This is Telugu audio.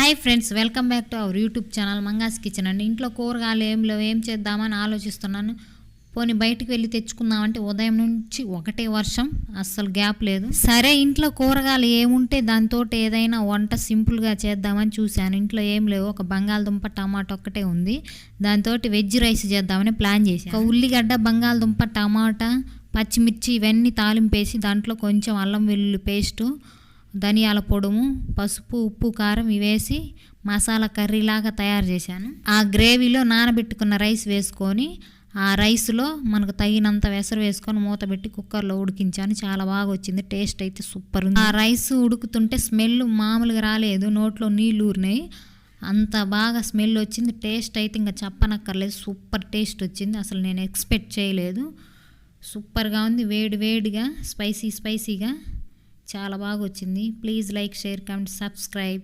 Hi friends, welcome back to our YouTube channel Manga's kitchen అండి. ఇంట్లో కూరగాయలు ఏం లేవు, ఏం చేద్దామని ఆలోచిస్తున్నాను. పోనీ బయటికి వెళ్ళి తెచ్చుకుందామంటే ఉదయం నుంచి ఒకటే వర్షం, అస్సలు గ్యాప్ లేదు. సరే, ఇంట్లో కూరగాయలు ఏముంటే దాంతో ఏదైనా వంట సింపుల్గా చేద్దామని చూశాను. ఇంట్లో ఏం లేవు, ఒక బంగాళదుంప టమాటా ఒక్కటే ఉంది. దాంతో వెజ్ రైస్ చేద్దామని ప్లాన్ చేశాను. ఒక ఉల్లిగడ్డ, బంగాళదుంప, టమాటా, పచ్చిమిర్చి ఇవన్నీ తాలింపేసి దాంట్లో కొంచెం అల్లం వెల్లుల్లి పేస్టు, ధనియాల పొడుము, పసుపు, ఉప్పు, కారం ఇవేసి మసాలా కర్రీలాగా తయారు చేశాను. ఆ గ్రేవీలో నానబెట్టుకున్న రైస్ వేసుకొని ఆ రైస్లో మనకు తగినంత వెసరు వేసుకొని మూత పెట్టి కుక్కర్లో ఉడికించాను. చాలా బాగా వచ్చింది, టేస్ట్ అయితే సూపర్ ఉంది. ఆ రైస్ ఉడుకుతుంటే స్మెల్ మామూలుగా రాలేదు, నోట్లో నీళ్ళు ఊరినాయి, అంత బాగా స్మెల్ వచ్చింది. టేస్ట్ అయితే ఇంకా చెప్పనక్కర్లేదు, సూపర్ టేస్ట్ వచ్చింది. అసలు నేను ఎక్స్పెక్ట్ చేయలేదు, సూపర్గా ఉంది. వేడి వేడిగా స్పైసీగా చాలా బాగా వచ్చింది. Please like, share, comment, subscribe.